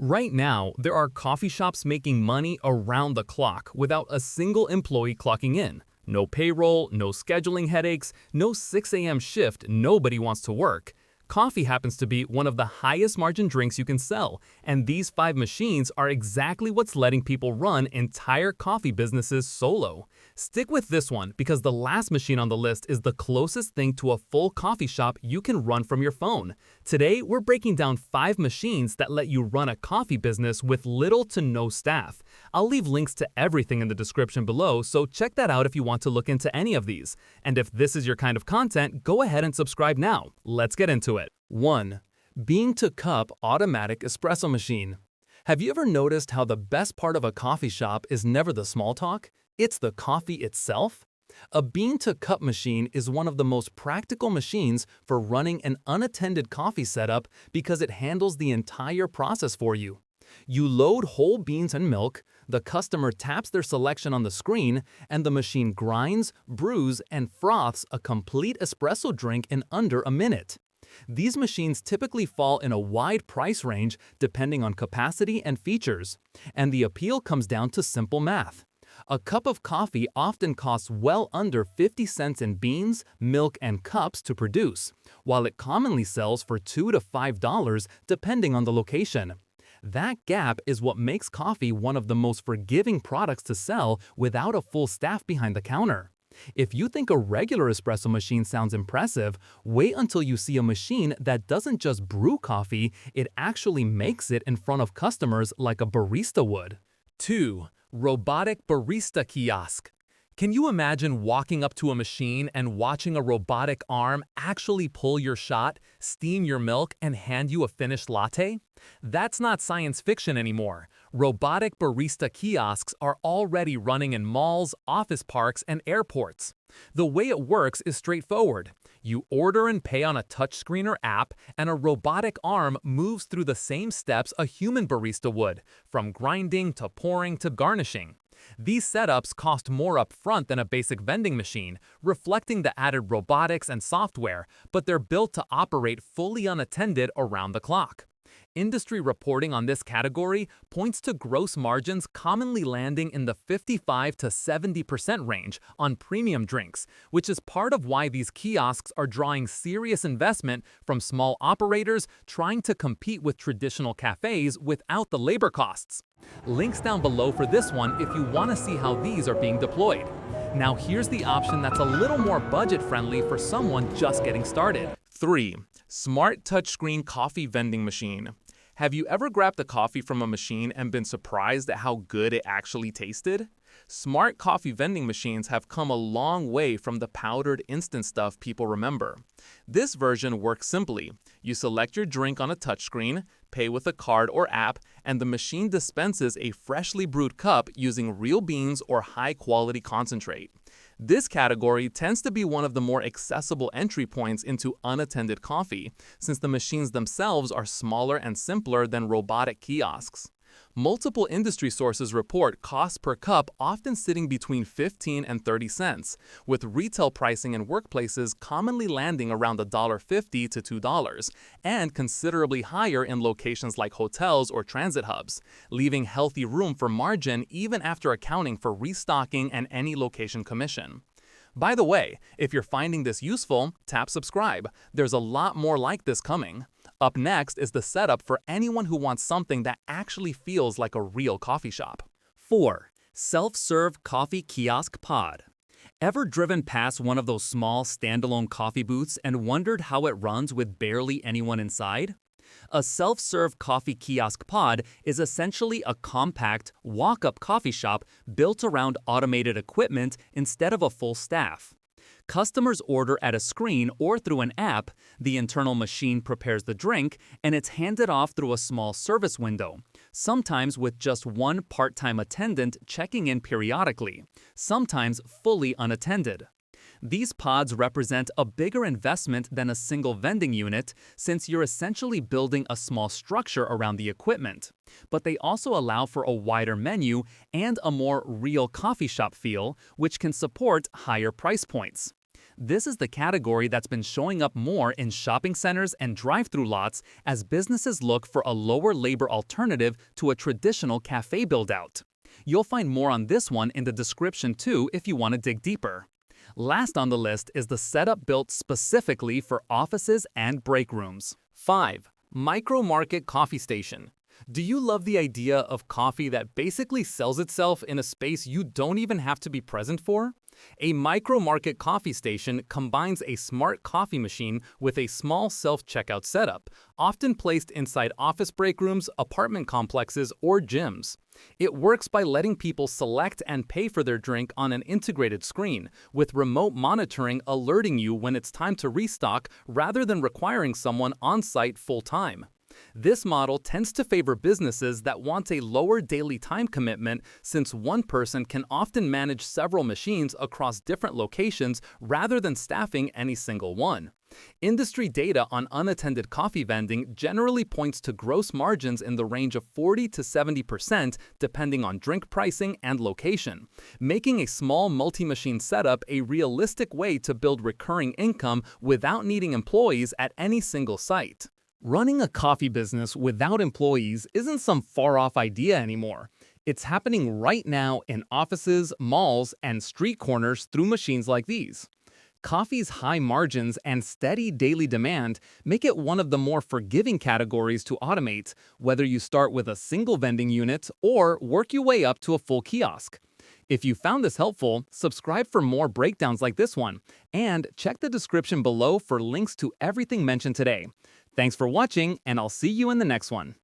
Right now, there are coffee shops making money around the clock without a single employee clocking in. No payroll, no scheduling headaches, no 6 a.m. shift nobody wants to work. Coffee happens to be one of the highest margin drinks you can sell, and these 5 machines are exactly what's letting people run entire coffee businesses solo. Stick with this one because the last machine on the list is the closest thing to a full coffee shop you can run from your phone. Today, we're breaking down 5 machines that let you run a coffee business with little to no staff. I'll leave links to everything in the description below, so check that out if you want to look into any of these. And if this is your kind of content, go ahead and subscribe now. Let's get into it. 1. Bean to Cup Automatic Espresso Machine. Have you ever noticed how the best part of a coffee shop is never the small talk? It's the coffee itself? A bean-to-cup machine is one of the most practical machines for running an unattended coffee setup because it handles the entire process for you. You load whole beans and milk, the customer taps their selection on the screen, and the machine grinds, brews, and froths a complete espresso drink in under a minute. These machines typically fall in a wide price range depending on capacity and features, and the appeal comes down to simple math. A cup of coffee often costs well under 50 cents in beans, milk, and cups to produce, while it commonly sells for $2 to $5 depending on the location. That gap is what makes coffee one of the most forgiving products to sell without a full staff behind the counter. If you think a regular espresso machine sounds impressive, wait until you see a machine that doesn't just brew coffee, it actually makes it in front of customers like a barista would. 2. Robotic Barista Kiosk. Can you imagine walking up to a machine and watching a robotic arm actually pull your shot, steam your milk, and hand you a finished latte? That's not science fiction anymore. Robotic barista kiosks are already running in malls, office parks, and airports. The way it works is straightforward. You order and pay on a touchscreen or app, and a robotic arm moves through the same steps a human barista would, from grinding to pouring to garnishing. These setups cost more upfront than a basic vending machine, reflecting the added robotics and software, but they're built to operate fully unattended around the clock. Industry reporting on this category points to gross margins commonly landing in the 55 to 70% range on premium drinks, which is part of why these kiosks are drawing serious investment from small operators trying to compete with traditional cafes without the labor costs. Links down below for this one if you want to see how these are being deployed. Now here's the option that's a little more budget-friendly for someone just getting started. 3. Smart Touchscreen Coffee Vending Machine. Have you ever grabbed a coffee from a machine and been surprised at how good it actually tasted? Smart coffee vending machines have come a long way from the powdered instant stuff people remember. This version works simply. You select your drink on a touchscreen, pay with a card or app, and the machine dispenses a freshly brewed cup using real beans or high-quality concentrate. This category tends to be one of the more accessible entry points into unattended coffee, since the machines themselves are smaller and simpler than robotic kiosks. Multiple industry sources report cost per cup often sitting between 15 and 30 cents, with retail pricing in workplaces commonly landing around $1.50 to $2, and considerably higher in locations like hotels or transit hubs, leaving healthy room for margin even after accounting for restocking and any location commission. By the way, if you're finding this useful, tap subscribe. There's a lot more like this coming. Up next is the setup for anyone who wants something that actually feels like a real coffee shop. 4. Self-serve coffee kiosk pod. Ever driven past one of those small standalone coffee booths and wondered how it runs with barely anyone inside? A self-serve coffee kiosk pod is essentially a compact, walk-up coffee shop built around automated equipment instead of a full staff. Customers order at a screen or through an app, the internal machine prepares the drink, and it's handed off through a small service window, sometimes with just one part-time attendant checking in periodically, sometimes fully unattended. These pods represent a bigger investment than a single vending unit since you're essentially building a small structure around the equipment. But they also allow for a wider menu and a more real coffee shop feel, which can support higher price points. This is the category that's been showing up more in shopping centers and drive-through lots as businesses look for a lower labor alternative to a traditional cafe build-out. You'll find more on this one in the description too if you want to dig deeper. Last on the list is the setup built specifically for offices and break rooms. 5. Micro Market Coffee Station. Do you love the idea of coffee that basically sells itself in a space you don't even have to be present for? A micro-market coffee station combines a smart coffee machine with a small self-checkout setup, often placed inside office break rooms, apartment complexes, or gyms. It works by letting people select and pay for their drink on an integrated screen, with remote monitoring alerting you when it's time to restock rather than requiring someone on-site full-time. This model tends to favor businesses that want a lower daily time commitment since one person can often manage several machines across different locations rather than staffing any single one. Industry data on unattended coffee vending generally points to gross margins in the range of 40 to 70% depending on drink pricing and location, making a small multi-machine setup a realistic way to build recurring income without needing employees at any single site. Running a coffee business without employees isn't some far-off idea anymore. It's happening right now in offices, malls, and street corners through machines like these. Coffee's high margins and steady daily demand make it one of the more forgiving categories to automate, whether you start with a single vending unit or work your way up to a full kiosk. If you found this helpful, subscribe for more breakdowns like this one, and check the description below for links to everything mentioned today. Thanks for watching, and I'll see you in the next one.